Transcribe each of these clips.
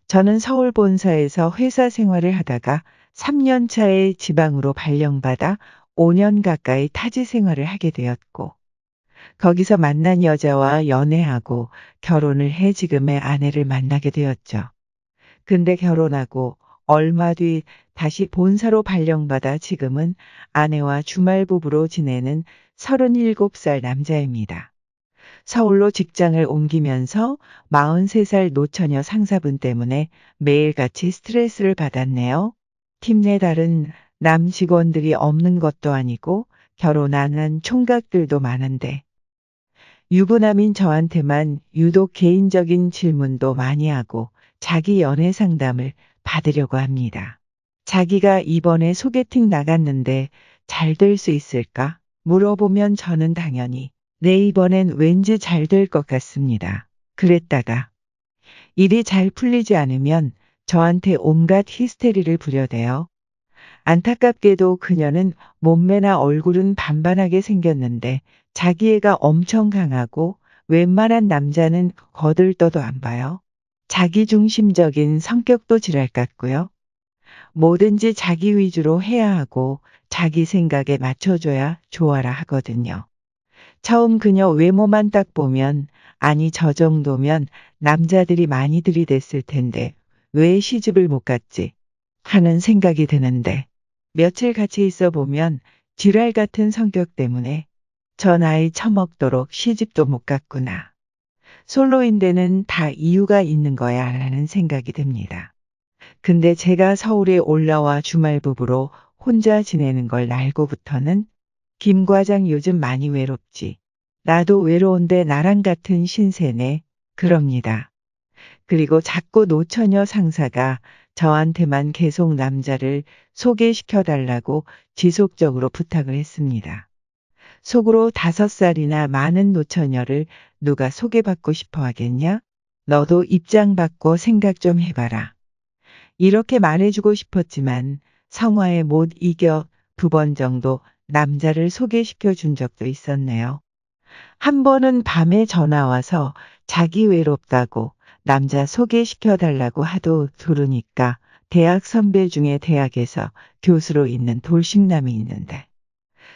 저는 서울 본사에서 회사 생활을 하다가 3년 차에 지방으로 발령받아 5년 가까이 타지 생활을 하게 되었고, 거기서 만난 여자와 연애하고 결혼을 해 지금의 아내를 만나게 되었죠. 근데 결혼하고 얼마 뒤 다시 본사로 발령받아 지금은 아내와 주말 부부로 지내는 37살 남자입니다. 서울로 직장을 옮기면서 43살 노처녀 상사분 때문에 매일같이 스트레스를 받았네요. 팀 내 다른 남 직원들이 없는 것도 아니고 결혼 안 한 총각들도 많은데 유부남인 저한테만 유독 개인적인 질문도 많이 하고 자기 연애 상담을 받으려고 합니다. 자기가 이번에 소개팅 나갔는데 잘 될 수 있을까? 물어보면 저는 당연히 네, 이번엔 왠지 잘 될 것 같습니다. 그랬다가 일이 잘 풀리지 않으면 저한테 온갖 히스테리를 부려대요. 안타깝게도 그녀는 몸매나 얼굴은 반반하게 생겼는데 자기 애가 엄청 강하고 웬만한 남자는 거들떠도 안 봐요. 자기중심적인 성격도 지랄 같고요. 뭐든지 자기 위주로 해야 하고 자기 생각에 맞춰줘야 좋아라 하거든요. 처음 그녀 외모만 딱 보면 아니 저 정도면 남자들이 많이 들이댔을 텐데 왜 시집을 못 갔지 하는 생각이 드는데 며칠 같이 있어 보면 쥐랄 같은 성격 때문에 저 나이 처먹도록 시집도 못 갔구나. 솔로인 데는 다 이유가 있는 거야 라는 생각이 듭니다. 근데 제가 서울에 올라와 주말 부부로 혼자 지내는 걸 알고부터는 김 과장 요즘 많이 외롭지. 나도 외로운데 나랑 같은 신세네. 그럽니다. 그리고 자꾸 노처녀 상사가 저한테만 계속 남자를 소개시켜달라고 지속적으로 부탁을 했습니다. 속으로 5살이나 많은 노처녀를 누가 소개받고 싶어 하겠냐? 너도 입장 바꿔 생각 좀 해봐라. 이렇게 말해주고 싶었지만 성화에 못 이겨 2번 정도 남자를 소개시켜 준 적도 있었네요. 한 번은 밤에 전화 와서 자기 외롭다고 남자 소개시켜 달라고 하도 들으니까 대학 선배 중에 대학에서 교수로 있는 돌싱남이 있는데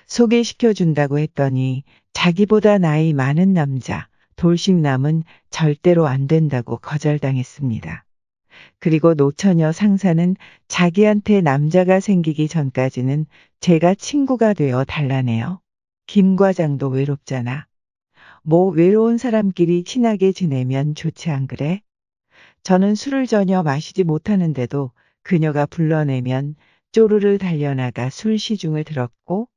소개시켜 준다고 했더니 자기보다 나이 많은 남자 돌싱남은 절대로 안 된다고 거절당했습니다. 그리고 노처녀 상사는 자기한테 남자가 생기기 전까지는 제가 친구가 되어 달라네요. 김 과장도 외롭잖아. 뭐 외로운 사람끼리 친하게 지내면 좋지 안 그래? 저는 술을 전혀 마시지 못하는데도 그녀가 불러내면 쪼르르 달려나가 술 시중을 들었고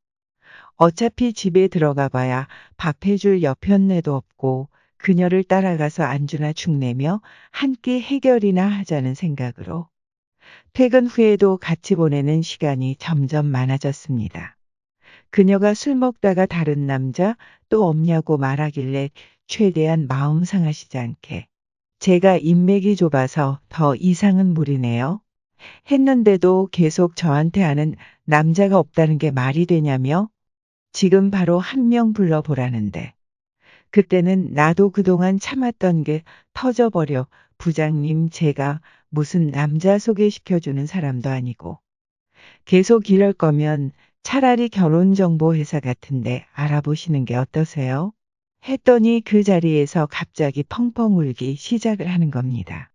어차피 집에 들어가 봐야 밥 해줄 여편네도 없고 그녀를 따라가서 안주나 죽내며 한 끼 해결이나 하자는 생각으로 퇴근 후에도 같이 보내는 시간이 점점 많아졌습니다. 그녀가 술 먹다가 다른 남자 또 없냐고 말하길래 최대한 마음 상하시지 않게 제가 인맥이 좁아서 더 이상은 무리네요. 했는데도 계속 저한테 하는 남자가 없다는 게 말이 되냐며 지금 바로 한 명 불러보라는데 그때는 나도 그동안 참았던 게 터져버려 부장님 제가 무슨 남자 소개시켜주는 사람도 아니고 계속 이럴 거면 차라리 결혼정보회사 같은데 알아보시는 게 어떠세요? 했더니 그 자리에서 갑자기 펑펑 울기 시작을 하는 겁니다.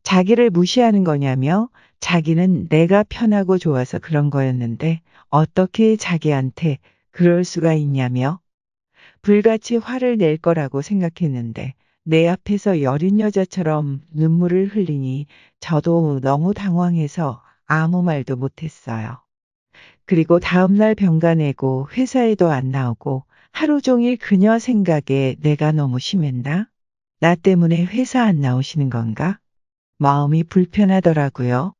자기를 무시하는 거냐며 자기는 내가 편하고 좋아서 그런 거였는데 어떻게 자기한테 그럴 수가 있냐며 불같이 화를 낼 거라고 생각했는데 내 앞에서 여린 여자처럼 눈물을 흘리니 저도 너무 당황해서 아무 말도 못했어요. 그리고 다음날 병가 내고 회사에도 안 나오고 하루 종일 그녀 생각에 내가 너무 심했나? 나 때문에 회사 안 나오시는 건가? 마음이 불편하더라고요.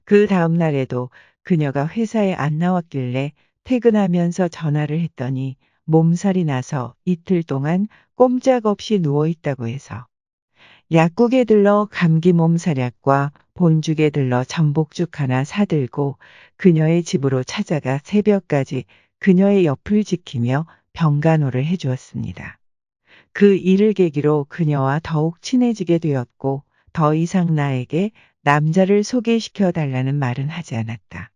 그 다음날에도 그녀가 회사에 안 나왔길래 퇴근하면서 전화를 했더니 몸살이 나서 이틀 동안 꼼짝없이 누워있다고 해서 약국에 들러 감기 몸살약과 본죽에 들러 전복죽 하나 사들고 그녀의 집으로 찾아가 새벽까지 그녀의 옆을 지키며 병간호를 해주었습니다. 그 일을 계기로 그녀와 더욱 친해지게 되었고 더 이상 나에게 남자를 소개시켜 달라는 말은 하지 않았다.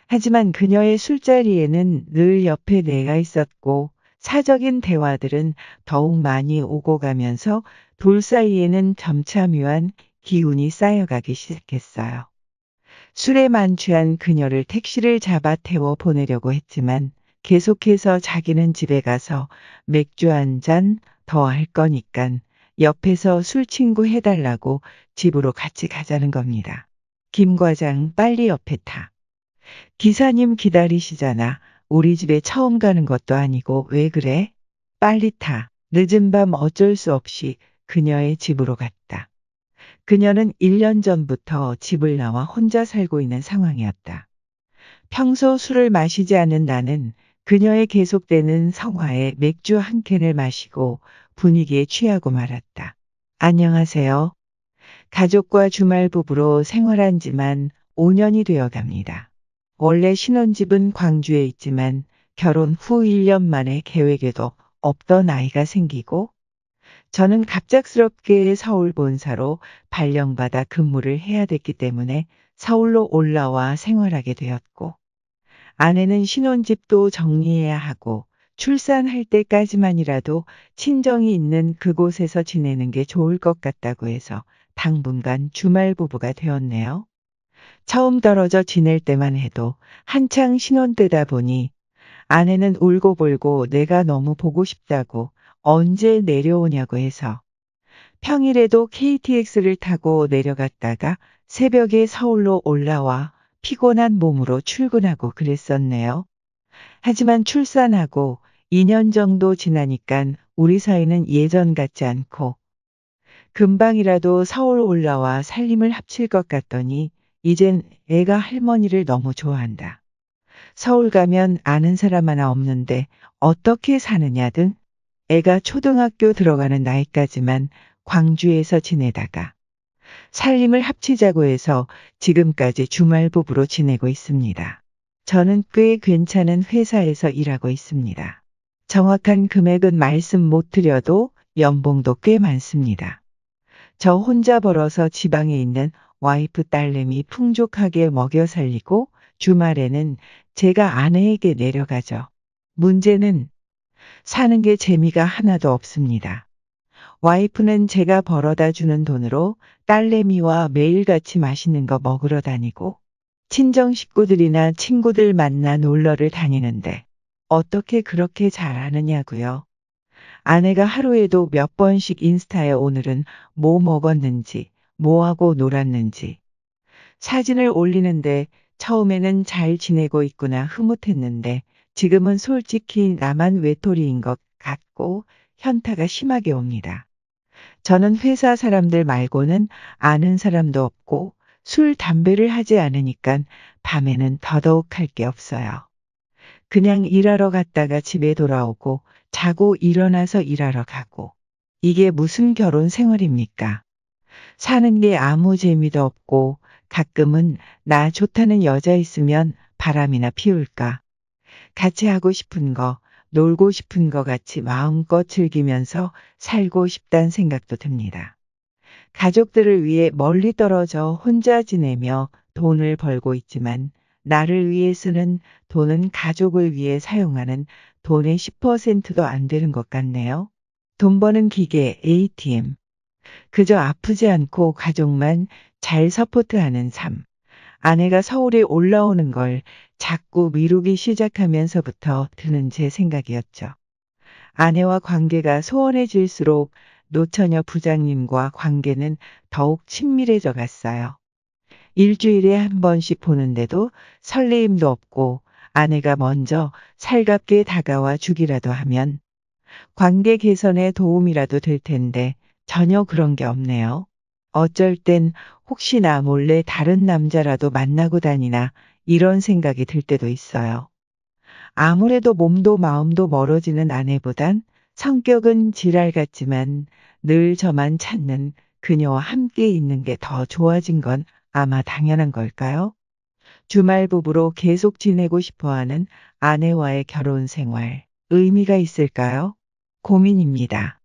하지만 그녀의 술자리에는 늘 옆에 내가 있었고 사적인 대화들은 더욱 많이 오고 가면서 돌 사이에는 점차 묘한 기운이 쌓여가기 시작했어요. 술에 만취한 그녀를 택시를 잡아 태워 보내려고 했지만 계속해서 자기는 집에 가서 맥주 한 잔 더 할 거니깐 옆에서 술 친구 해달라고 집으로 같이 가자는 겁니다. 김 과장 빨리 옆에 타. 기사님 기다리시잖아. 우리 집에 처음 가는 것도 아니고 왜 그래? 빨리 타. 늦은 밤 어쩔 수 없이 그녀의 집으로 갔다. 그녀는 1년 전부터 집을 나와 혼자 살고 있는 상황이었다. 평소 술을 마시지 않는 나는 그녀의 계속되는 성화에 맥주 한 캔을 마시고 분위기에 취하고 말았다. 안녕하세요. 가족과 주말 부부로 생활한 지만 5년이 되어 갑니다. 원래 신혼집은 광주에 있지만 결혼 후 1년 만에 계획에도 없던 아이가 생기고 저는 갑작스럽게 서울 본사로 발령받아 근무를 해야 됐기 때문에 서울로 올라와 생활하게 되었고 아내는 신혼집도 정리해야 하고 출산할 때까지만이라도 친정이 있는 그곳에서 지내는 게 좋을 것 같다고 해서 당분간 주말 부부가 되었네요. 처음 떨어져 지낼 때만 해도 한창 신혼 때다 보니 아내는 울고불고 내가 너무 보고 싶다고 언제 내려오냐고 해서 평일에도 KTX를 타고 내려갔다가 새벽에 서울로 올라와 피곤한 몸으로 출근하고 그랬었네요. 하지만 출산하고 2년 정도 지나니깐 우리 사이는 예전 같지 않고 금방이라도 서울 올라와 살림을 합칠 것 같더니 이젠 애가 할머니를 너무 좋아한다. 서울 가면 아는 사람 하나 없는데 어떻게 사느냐 등 애가 초등학교 들어가는 나이까지만 광주에서 지내다가 살림을 합치자고 해서 지금까지 주말 부부로 지내고 있습니다. 저는 꽤 괜찮은 회사에서 일하고 있습니다. 정확한 금액은 말씀 못 드려도 연봉도 꽤 많습니다. 저 혼자 벌어서 지방에 있는 와이프 딸내미 풍족하게 먹여 살리고 주말에는 제가 아내에게 내려가죠. 문제는 사는 게 재미가 하나도 없습니다. 와이프는 제가 벌어다 주는 돈으로 딸내미와 매일같이 맛있는 거 먹으러 다니고 친정 식구들이나 친구들 만나 놀러를 다니는데 어떻게 그렇게 잘하느냐고요. 아내가 하루에도 몇 번씩 인스타에 오늘은 뭐 먹었는지, 뭐 하고 놀았는지 사진을 올리는데 처음에는 잘 지내고 있구나 흐뭇했는데 지금은 솔직히 나만 외톨이인 것 같고 현타가 심하게 옵니다. 저는 회사 사람들 말고는 아는 사람도 없고 술, 담배를 하지 않으니까 밤에는 더더욱 할 게 없어요. 그냥 일하러 갔다가 집에 돌아오고 자고 일어나서 일하러 가고. 이게 무슨 결혼 생활입니까? 사는 게 아무 재미도 없고 가끔은 나 좋다는 여자 있으면 바람이나 피울까. 같이 하고 싶은 거, 놀고 싶은 거 같이 마음껏 즐기면서 살고 싶다는 생각도 듭니다. 가족들을 위해 멀리 떨어져 혼자 지내며 돈을 벌고 있지만 나를 위해 쓰는 돈은 가족을 위해 사용하는 돈의 10%도 안 되는 것 같네요. 돈 버는 기계 ATM. 그저 아프지 않고 가족만 잘 서포트하는 삶. 아내가 서울에 올라오는 걸 자꾸 미루기 시작하면서부터 드는 제 생각이었죠. 아내와 관계가 소원해질수록 노처녀 부장님과 관계는 더욱 친밀해져 갔어요. 일주일에 한 번씩 보는데도 설레임도 없고 아내가 먼저 살갑게 다가와 주기라도 하면 관계 개선에 도움이라도 될 텐데 전혀 그런 게 없네요. 어쩔 땐 혹시나 몰래 다른 남자라도 만나고 다니나 이런 생각이 들 때도 있어요. 아무래도 몸도 마음도 멀어지는 아내보단 성격은 지랄 같지만 늘 저만 찾는 그녀와 함께 있는 게 더 좋아진 건 아마 당연한 걸까요? 주말 부부로 계속 지내고 싶어하는 아내와의 결혼 생활, 의미가 있을까요? 고민입니다.